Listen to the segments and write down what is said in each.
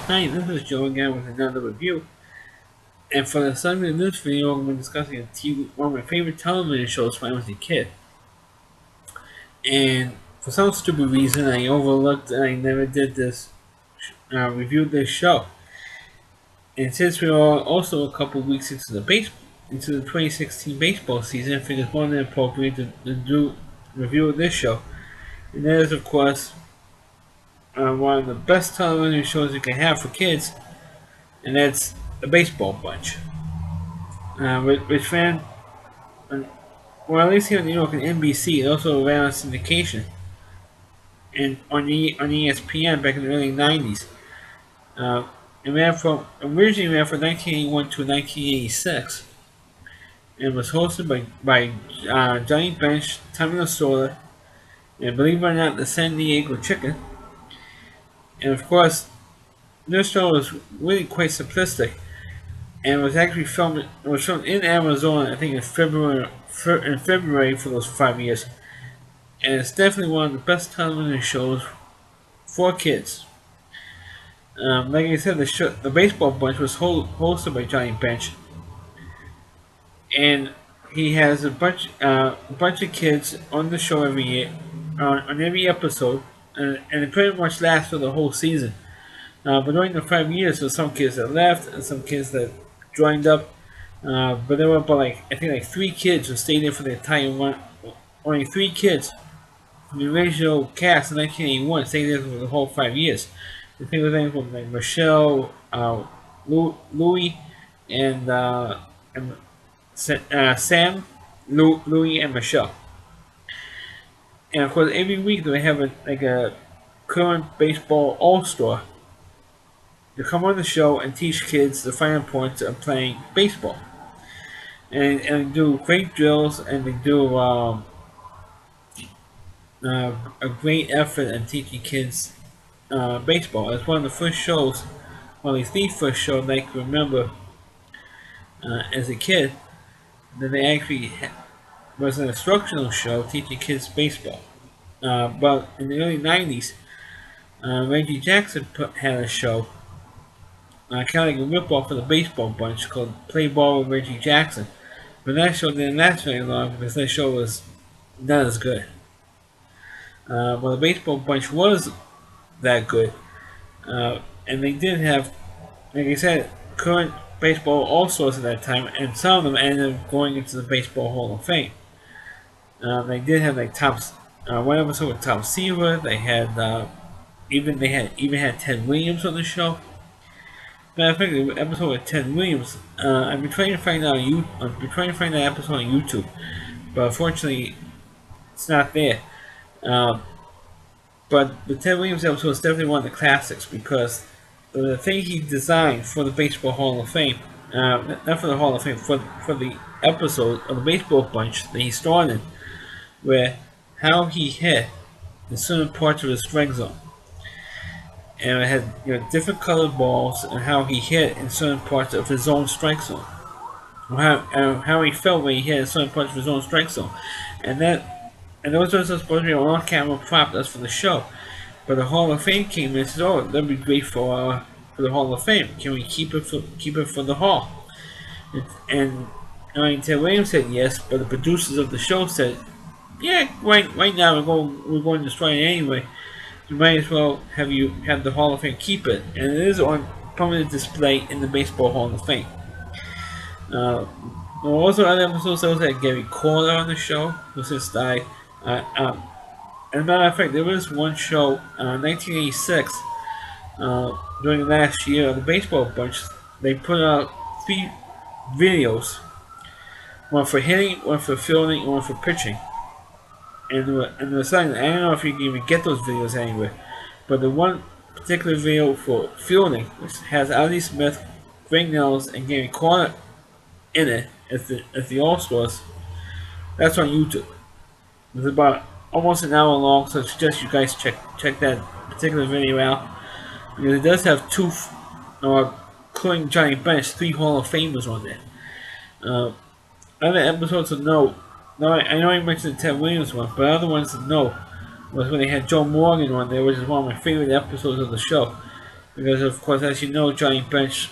Hi, this is Joe again with another review. And for the subject of this video, I'm going to be discussing one of my favorite television shows when I was a kid. And for some stupid reason, I overlooked and I never did this, reviewed this show. And since we are also a couple weeks into the 2016 baseball season, I think it's more than appropriate to do a review of this show. And that is, of course, one of the best television shows you can have for kids, and that's The Baseball Bunch. Which ran, well, at least here in New York, on NBC, it also ran on syndication and on ESPN back in the early '90s. It originally ran from 1981 to 1986, and was hosted by Johnny Bench, Tommy Lasorda, and believe it or not, the San Diego Chicken. And of course, this show was really quite simplistic, and was actually filmed. It was filmed in Arizona, I think, in February for those 5 years. And it's definitely one of the best television shows for kids. Like I said, the Baseball Bunch was hosted by Johnny Bench, and he has a bunch of kids on the show every year, on every episode, and it pretty much lasts for the whole season. But during the 5 years, there's some kids that left and some kids that joined up. But there were about I think three kids who stayed there for the entire one. Only three kids from the original cast in 1981 stayed there for the whole 5 years. The thing was names from Michelle, Louis, and Sam, Louis, and Michelle. And of course, every week they have a current baseball all-star to come on the show and teach kids the fine points of playing baseball. And they do great drills, and they do a great effort in teaching kids baseball. It's one of the first shows, well, at least the first show that I can remember as a kid, that they actually was an instructional show teaching kids baseball. But in the early '90s, Reggie Jackson had a show, kind of like a rip-off of the Baseball Bunch, called Play Ball with Reggie Jackson. But that show didn't last very long because that show was not as good. Well, the Baseball Bunch was that good, and they did have, like I said, current baseball all-stars at that time, and some of them ended up going into the Baseball Hall of Fame. They did have one episode with Tom Seaver. They even had Ted Williams on the show. Matter of fact, the episode with Ted Williams, I've been trying to find that episode on YouTube, but unfortunately, it's not there. Um, but the Ted Williams episode is definitely one of the classics because the thing he designed for the Baseball Hall of Fame, not for the Hall of Fame, for the episode of the Baseball Bunch that he starred in, where how he hit in certain parts of his strike zone, and it had different colored balls, and how he hit in certain parts of his own strike zone, or how he felt when he hit in certain parts of his own strike zone, and those are supposed to be an on-camera prop that's for the show. But the Hall of Fame came in and said, "Oh, that'd be great for the Hall of Fame. Can we keep it for the Hall?" And Ted Williams said yes, but the producers of the show said, "Yeah, right now we're going to destroy it anyway. You might as well have the Hall of Fame keep it, and it is on permanent display in the Baseball Hall of Fame." There were also other episodes that had Gary Kohler on the show, who since died. As a matter of fact, there was one show, 1986, during the last year of the Baseball Bunch. They put out 3 videos, one for hitting, one for fielding, and one for pitching. And the second, I don't know if you can even get those videos anywhere, but the one particular video for fielding, which has Ali Smith, Greg Nels, and Gary Kohler in it as the All Stars, that's on YouTube. It's about almost an hour long, so I suggest you guys check that particular video out, because it does have including Johnny Bench, 3 Hall of Famers on there. Other episodes of note. No, I know I mentioned the Ted Williams one, but other ones to note was when they had Joe Morgan on there, which is one of my favorite episodes of the show. because of course, as you know, Johnny Bench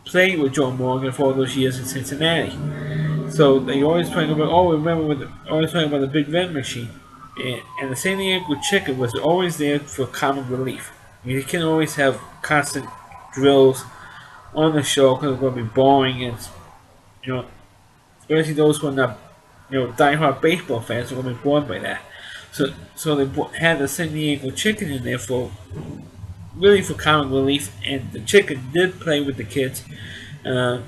played with Joe Morgan for all those years in Cincinnati. So they always talking about, always talking about the Big Red Machine, and the San Diego Chicken was always there for comic relief. I mean, you can always have constant drills on the show because it's going to be boring, and you know, especially those who are not, diehard baseball fans are going to be bored by that. So they had the San Diego Chicken in there for really for comic relief, and the Chicken did play with the kids. Uh,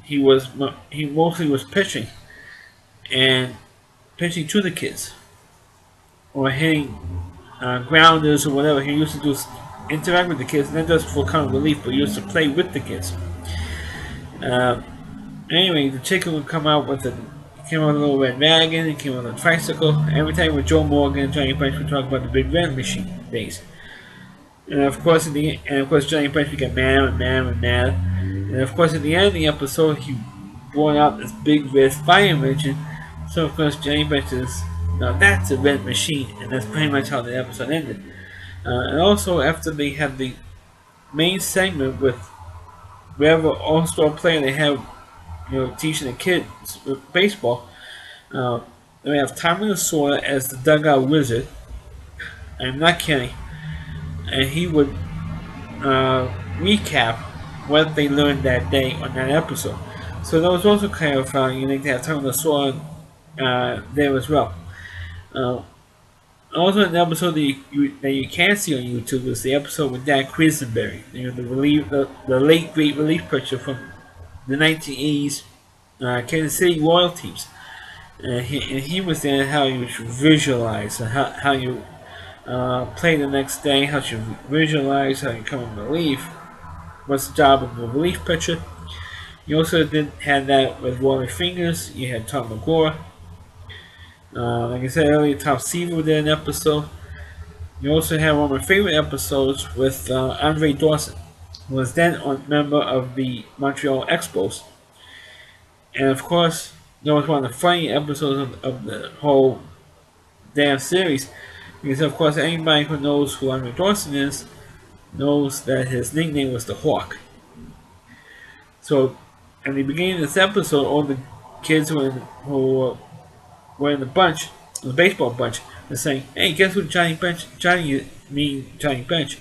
he mostly was pitching and pitching to the kids or hitting grounders or whatever. He used to do interact with the kids, not just for comic relief, but he used to play with the kids. Uh, anyway, the Chicken would come out with came out with a little red wagon, he came out with a tricycle. Every time with Joe Morgan and Johnny Bench would talk about the Big Red Machine days. And of course, Johnny Bench would get madder and madder and madder. And of course, at the end of the episode, he brought out this big red fire engine. So of course, Johnny Bench is, now that's a red machine, and that's pretty much how the episode ended. And also, after they had the main segment with whatever all-star player they have, teaching the kids baseball, we have Tommy Lasorda as the dugout wizard. I'm not kidding. And he would recap what they learned that day on that episode. So that was also kind of unique to have Tommy Lasorda there as well. Also, an episode that you can see on YouTube is the episode with Dan Quisenberry, the late great relief pitcher from the 1980s Kansas City Royal teams. And he was there, how you should visualize and how you play the next day, how you visualize, how you come in relief, what's the job of the relief pitcher. You also did have that with Wally Fingers. You had Tom McGraw. Like I said earlier, Tom Seaver did an episode. You also had one of my favorite episodes with Andre Dawson, who was then a member of the Montreal Expos. And of course, that was one of the funny episodes of the whole damn series. Because of course, anybody who knows who Andre Dawson is knows that his nickname was the Hawk. So, at the beginning of this episode, all the kids who were in the bunch, the baseball bunch, were saying, "Hey, guess who Johnny Bench? Johnny Bench.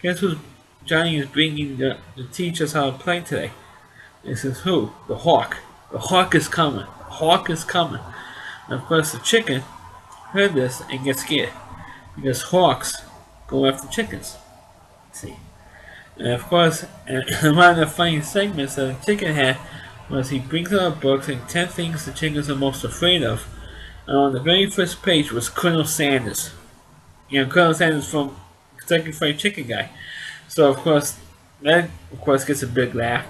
Guess who Johnny is bringing to teach us how to play today?" And he says, "Who? The Hawk. The Hawk is coming. The Hawk is coming." And of course, the Chicken heard this and gets scared because hawks go after chickens. See. And of course, one of the funny segments that the Chicken had was he brings out a book saying 10 things the chickens are most afraid of. And on the very first page was Colonel Sanders. Colonel Sanders from Kentucky Fried Chicken guy. So of course, that gets a big laugh.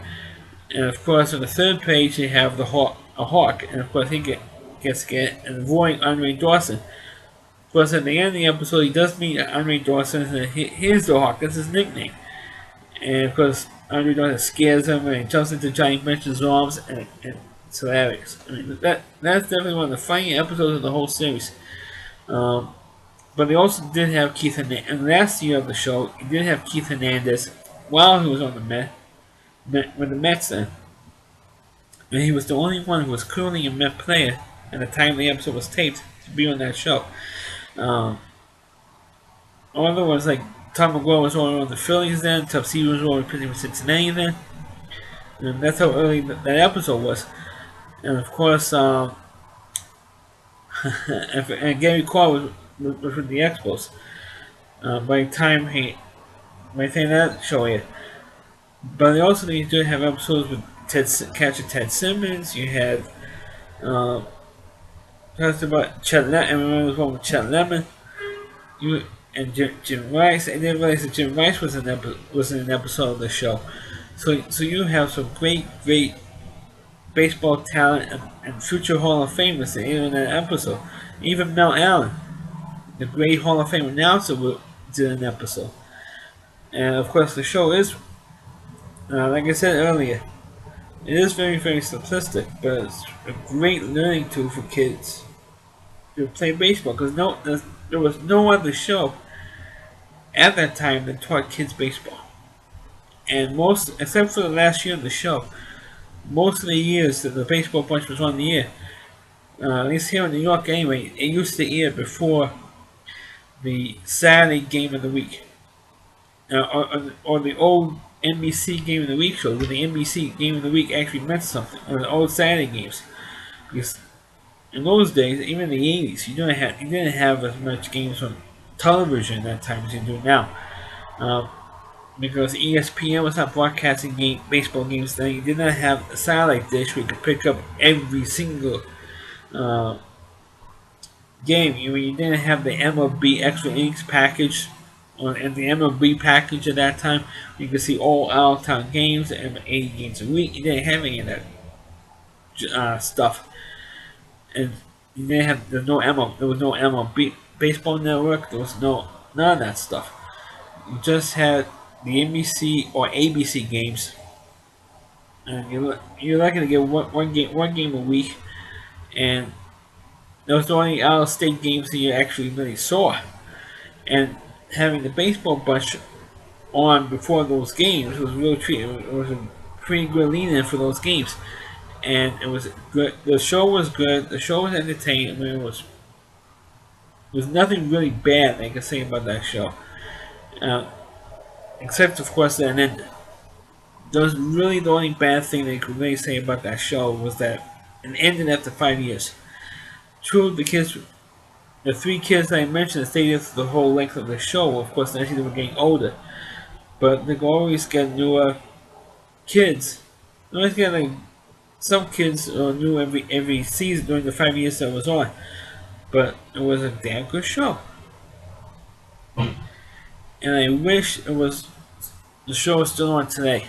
And of course, on the third page you have a hawk, and of course he gets scared and avoiding Andre Dawson. Of course, at the end of the episode, he does meet Andre Dawson, and here's the Hawk. That's his nickname. And of course, Andre Dawson scares him, and he jumps into Johnny Bench's arms, and it's hilarious. I mean, that's definitely one of the funny episodes of the whole series. But they also did have Keith Hernandez. And last year of the show, he did have Keith Hernandez while he was on the with the Mets then. And he was the only one who was currently a Met player at the time the episode was taped to be on that show. Other ones like Tom McGraw was only on the Phillies then, Tom Seaver was only pitching for Cincinnati then. And that's how early that episode was. And of course, and Gary Carr was with the Expos. By the time that show here. But they also did have episodes with Ted Simmons. You had talked about Chet Lemon. I remember there was one with Chet Lemon. And Jim Rice. I didn't realize that Jim Rice was in an episode of the show. So you have some great baseball talent and future Hall of Famers in that episode. Even Mel Allen, the great Hall of Fame announcer, did an episode. And of course, the show is, like I said earlier, it is very, very simplistic, but it's a great learning tool for kids to play baseball. Because there was no other show at that time that taught kids baseball. And most, except for the last year of the show, most of the years that the Baseball Bunch was on the air, at least here in New York anyway, it used to air before the Saturday game of the week. Or the old NBC game of the week show, where the NBC game of the week actually meant something, or the old Saturday games. Because in those days, even in the 80s, you didn't have as much games on television at that time as you do now. Because ESPN was not broadcasting baseball games then. You did not have a satellite dish where you could pick up every single game. You didn't have the MLB Extra Innings package and the MLB package at that time. You could see all out-of-town games and 80 games a week. You didn't have any of that stuff. And you didn't have, there was no MLB Baseball Network. There was none of that stuff. You just had the NBC or ABC games, and you're lucky to get one game a week, and those were the only out-of-state games that you actually really saw. And having the Baseball Bunch on before those games was really treat. It was a pretty good lead-in for those games, and it was good. The show was good. The show was entertaining. I mean, there was nothing really bad I could say about that show. Except, of course, that it ended. That was really the only bad thing they could really say about that show was that it ended after 5 years. True, the 3 kids that I mentioned stayed for the whole length of the show. Of course, actually they were getting older, but they could always get newer kids. They always get some kids new every season during the 5 years that it was on. But it was a damn good show. And I wish the show was still on today.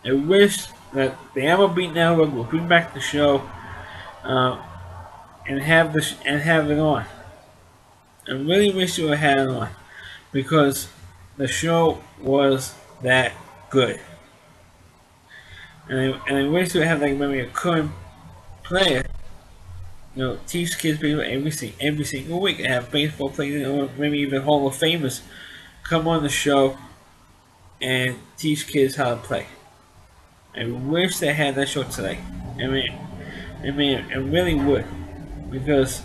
I wish that the MLB Network would bring back the show and have it on. I really wish you would have it on because the show was that good. And I wish you would have maybe a current player, teach kids baseball every single week and have baseball players or maybe even Hall of Famers come on the show and teach kids how to play. I wish they had that show today. I mean, I really would, because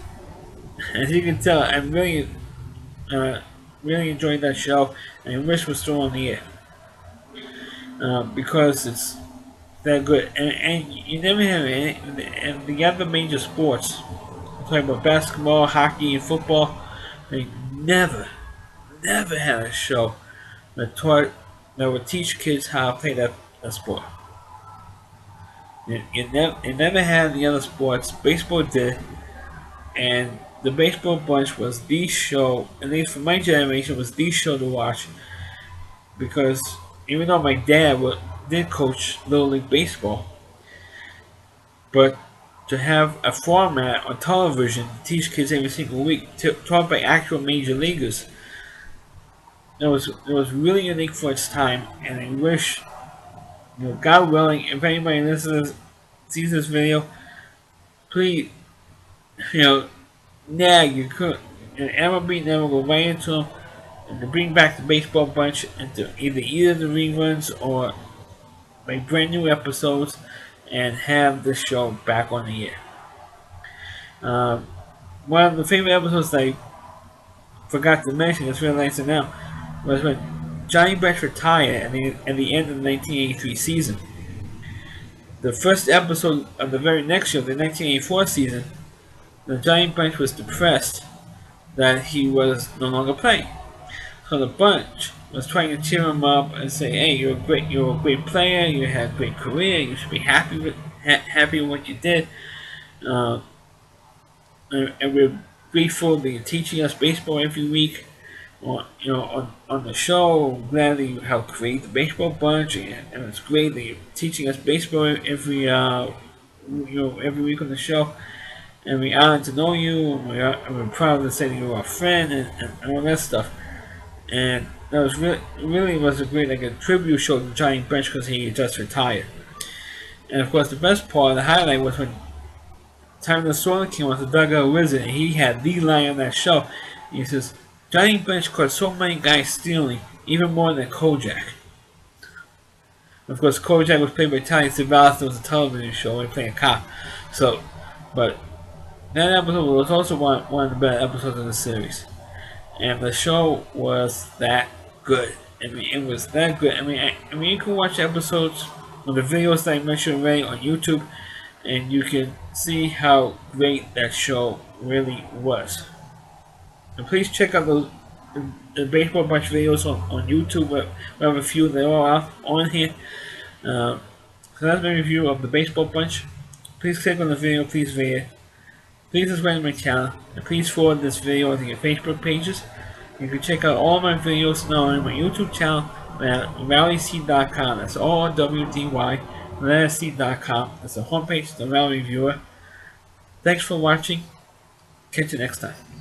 as you can tell, I really enjoyed that show, and I wish it was still on the air because it's that good. And you never have any, and the other major sports, talking about basketball, hockey, and football, they never had a show that would teach kids how to play that sport. It never had the other sports. Baseball did, and the Baseball Bunch was the show, at least for my generation, was the show to watch. Because even though my dad did coach Little League Baseball, but to have a format on television to teach kids every single week, taught by actual major leaguers, it was really unique for its time, and I wish, God willing, if anybody sees this video, please, nag you could, and MLB never go right into them, and to bring back the Baseball Bunch and to either the reruns or make brand new episodes and have the show back on the air. One of the favorite episodes that I forgot to mention, it's realizing now, was when Johnny Bench retired at the end of the 1983 season. The first episode of the very next year, the 1984 season, the Johnny Bench was depressed that he was no longer playing. So the Bunch was trying to cheer him up and say, "Hey, you're a great player. You had a great career. You should be happy with what you did. And we're grateful that you're teaching us baseball every week, on the show. We're glad that you helped create the Baseball Bunch, and it's great that you're teaching us baseball every week on the show. And we're honored to know you, and we're proud to say that you're our friend, and all that stuff." And that was really was a great a tribute show to Johnny Bench because he just retired. And of course, the best part, the highlight, was when Tom Lasorda came on to Dugout Wizard, and he had the line on that show. He says, Johnny Bench caught so many guys stealing, even more than Kojak. Of course, Kojak was played by Tony Savalas. It was a television show and playing a cop. So, but that episode was also one of the better episodes of the series. And the show was that good. I mean, it was that good. I mean, you can watch episodes of the videos that I mentioned already on YouTube, and you can see how great that show really was. And please check out the Baseball Bunch videos on YouTube. We have a few. They're all on here. So that's my review of the Baseball Bunch. Please click on the video. Please rate it. Please subscribe to my channel. And please forward this video to your Facebook pages. You can check out all my videos now on my YouTube channel at RallyC.com. That's RWDY, RallyC.com. That's the homepage, the Rally Reviewer. Thanks for watching. Catch you next time.